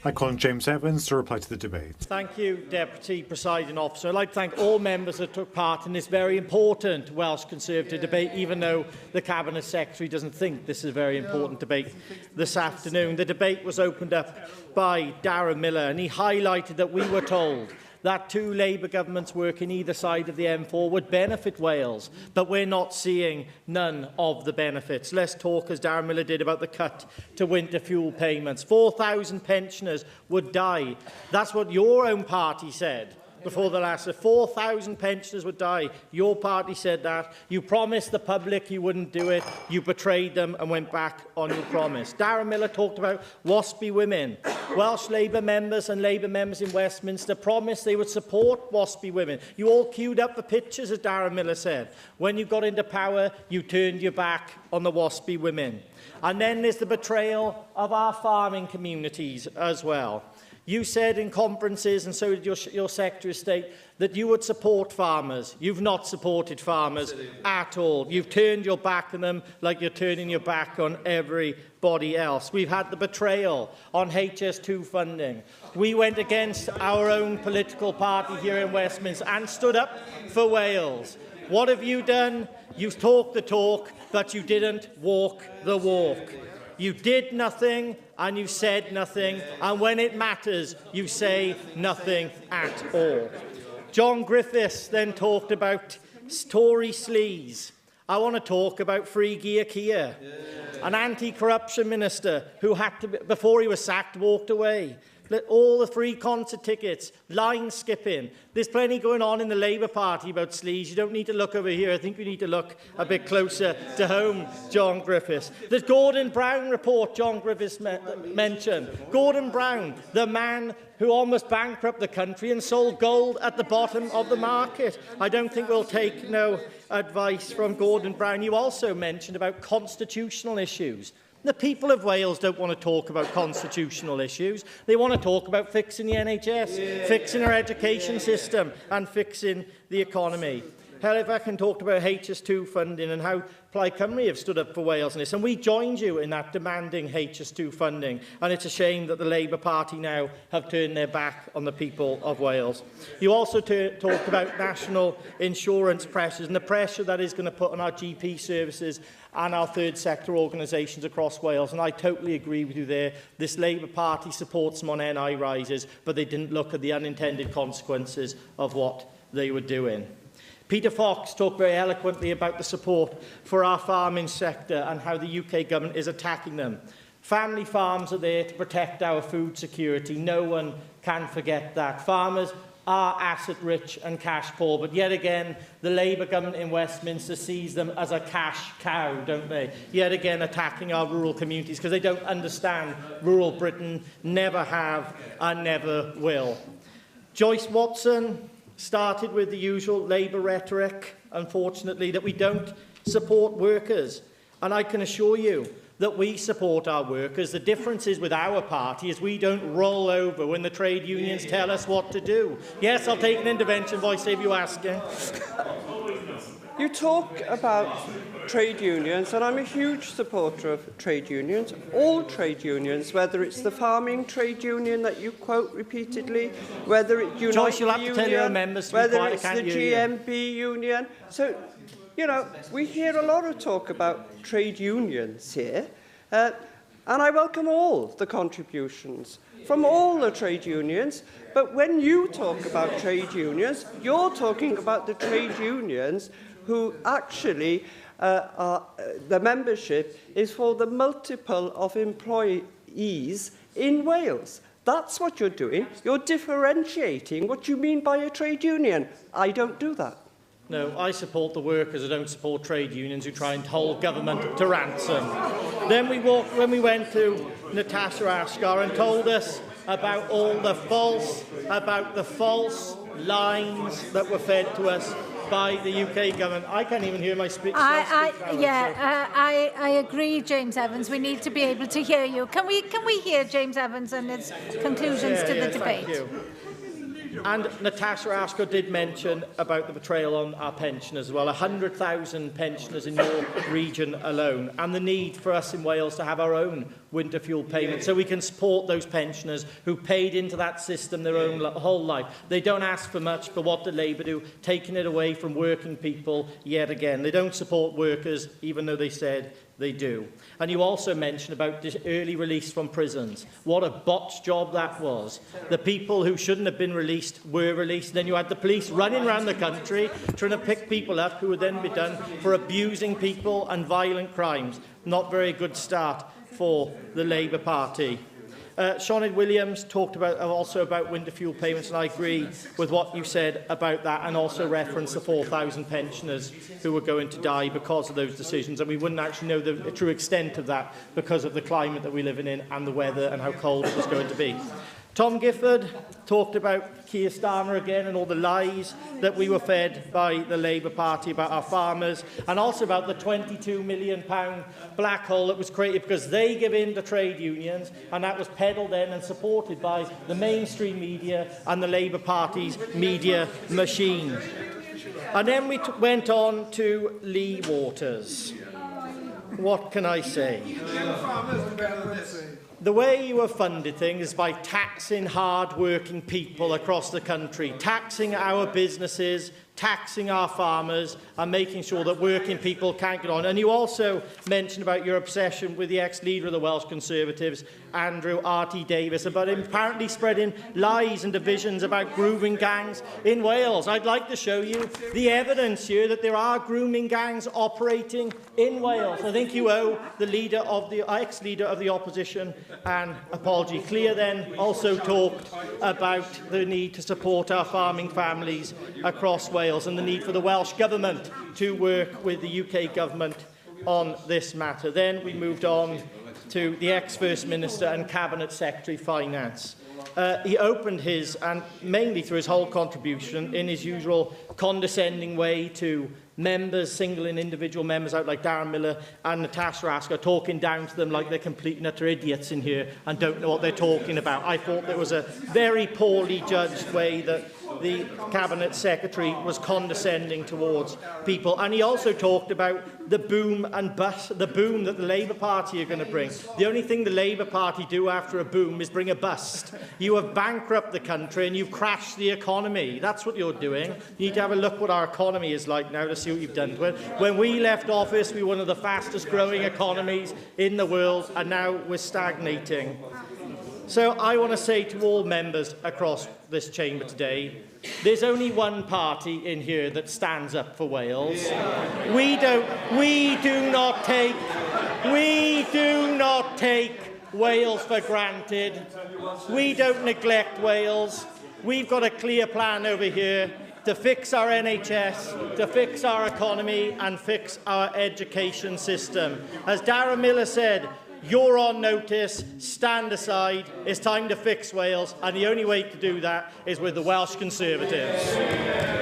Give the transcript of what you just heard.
I call on James Evans to reply to the debate. Thank you, Deputy Presiding Officer. I'd like to thank all members that took part in this very important Welsh Conservative debate, even though the Cabinet Secretary doesn't think this is a very important debate this afternoon. The debate was opened up by Darren Miller, and he highlighted that we were told that 2 Labour governments working either side of the M4 would benefit Wales, but we're not seeing none of the benefits. Let's talk, as Darren Miller did, about the cut to winter fuel payments. 4,000 pensioners would die. That's what your own party said before the last. 4,000 pensioners would die. Your party said that. You promised the public you wouldn't do it. You betrayed them and went back on your promise. Darren Miller talked about WASPy women. Welsh Labour members and Labour members in Westminster promised they would support WASPy women. You all queued up the pictures, as Darren Miller said. When you got into power, you turned your back on the WASPy women. And then there's the betrayal of our farming communities as well. You said in conferences, and so did your Secretary of State, that you would support farmers. You've not supported farmers at all. You've turned your back on them like you're turning your back on everybody else. We've had the betrayal on HS2 funding. We went against our own political party here in Westminster and stood up for Wales. What have you done? You've talked the talk, but you didn't walk the walk. You did nothing and you said nothing, and when it matters, you say nothing at all. John Griffiths then talked about Tory sleaze. I want to talk about Free Gear Kia, an anti-corruption minister who had to, before he was sacked, walked away. All the free concert tickets, line skipping. There's plenty going on in the Labour Party about sleaze. You don't need to look over here. I think we need to look a bit closer to home, John Griffiths. The Gordon Brown report John Griffiths mentioned. Gordon Brown, the man who almost bankrupted the country and sold gold at the bottom of the market. I don't think we'll take no advice from Gordon Brown. You also mentioned about constitutional issues. The people of Wales don't want to talk about constitutional issues. They want to talk about fixing the NHS, fixing our education system and fixing the economy. Halifax talked about HS2 funding and how Plaid Cymru have stood up for Wales in this, and we joined you in that, demanding HS2 funding, and it's a shame that the Labour Party now have turned their back on the people of Wales. You also talked about national insurance pressures and the pressure that is going to put on our GP services and our third sector organisations across Wales, and I totally agree with you there. This Labour Party supports them on NI rises, but they didn't look at the unintended consequences of what they were doing. Peter Fox talked very eloquently about the support for our farming sector and how the UK government is attacking them. Family farms are there to protect our food security. No one can forget that. Farmers are asset-rich and cash-poor, but yet again, the Labour government in Westminster sees them as a cash cow, don't they? Yet again, attacking our rural communities because they don't understand rural Britain, never have and never will. Joyce Watson started with the usual Labour rhetoric, unfortunately, that we don't support workers. And I can assure you that we support our workers. The difference is with our party is we don't roll over when the trade unions tell us what to do. Yes, I'll take an intervention voice if you ask it. You talk about trade unions, and I'm a huge supporter of trade unions, all trade unions, whether it's the farming trade union that you quote repeatedly, whether it's Unite Union, whether it's the GMB union. So, you know, we hear a lot of talk about trade unions here, and I welcome all the contributions from all the trade unions. But when you talk about trade unions, you're talking about the trade unions who actually the membership is for the multiple of employees in Wales. That's what you're doing. You're differentiating what you mean by a trade union. I don't do that. No, I support the workers. I don't support trade unions who try and hold government to ransom. Then when we went to Natasha Ashgar and told us about all the false lines that were fed to us by the UK government. I can't even hear my speech. I agree, James Evans. We need to be able to hear you. Can we hear James Evans and his conclusions to the debate? Thank you. And Natasha Ascot did mention about the betrayal on our pensioners as well. 100,000 pensioners in your region alone, and the need for us in Wales to have our own winter fuel payment so we can support those pensioners who paid into that system their own whole life. They don't ask for much, but what did Labour do? Taking it away from working people yet again. They don't support workers, even though they said they do. And you also mentioned about this early release from prisons. What a botched job that was. The people who shouldn't have been released were released. Then you had the police running around the country trying to pick people up who would then be done for abusing people and violent crimes. Not very good start for the Labour Party. Sinead Williams talked also about winter fuel payments, and I agree with what you said about that, and also referenced the 4,000 pensioners who were going to die because of those decisions, and we wouldn't actually know the true extent of that because of the climate that we're living in and the weather and how cold it was going to be. Tom Gifford talked about Keir Starmer again and all the lies that we were fed by the Labour Party about our farmers, and also about the £22 million black hole that was created because they give in to trade unions, and that was peddled in and supported by the mainstream media and the Labour Party's media machine. And then we went on to Lee Waters. What can I say? The way you have funded things is by taxing hard-working people across the country, taxing our businesses, taxing our farmers, and making sure that working people can't get on. And you also mentioned about your obsession with the ex-leader of the Welsh Conservatives, Andrew R.T. Davies, about him apparently spreading lies and divisions about grooming gangs in Wales. I'd like to show you the evidence here that there are grooming gangs operating in Wales. I think you owe the leader of the ex-leader of the opposition an apology. Clear then also talked about the need to support our farming families across Wales and the need for the Welsh Government to work with the UK Government on this matter. Then we moved on to the ex-First Minister and Cabinet Secretary Finance. He opened his, and mainly through his whole contribution, in his usual condescending way to members, single and individual members out like Darren Millar and Natasha Ascot, talking down to them like they're complete and utter idiots in here and don't know what they're talking about. I thought there was a very poorly judged way that the Cabinet Secretary was condescending towards people. And he also talked about the boom and bust, the boom that the Labour Party are going to bring. The only thing the Labour Party do after a boom is bring a bust. You have bankrupted the country and you've crashed the economy. That's what you're doing. You need to have a look what our economy is like now to see what you've done to it. When we left office, we were one of the fastest growing economies in the world, and now we're stagnating. So I want to say to all members across this chamber today, there's only one party in here that stands up for Wales. We do not take Wales for granted. We don't neglect Wales. We've got a clear plan over here to fix our NHS, to fix our economy and fix our education system. As Darren Millar said, you're on notice, stand aside, it's time to fix Wales, and the only way to do that is with the Welsh Conservatives.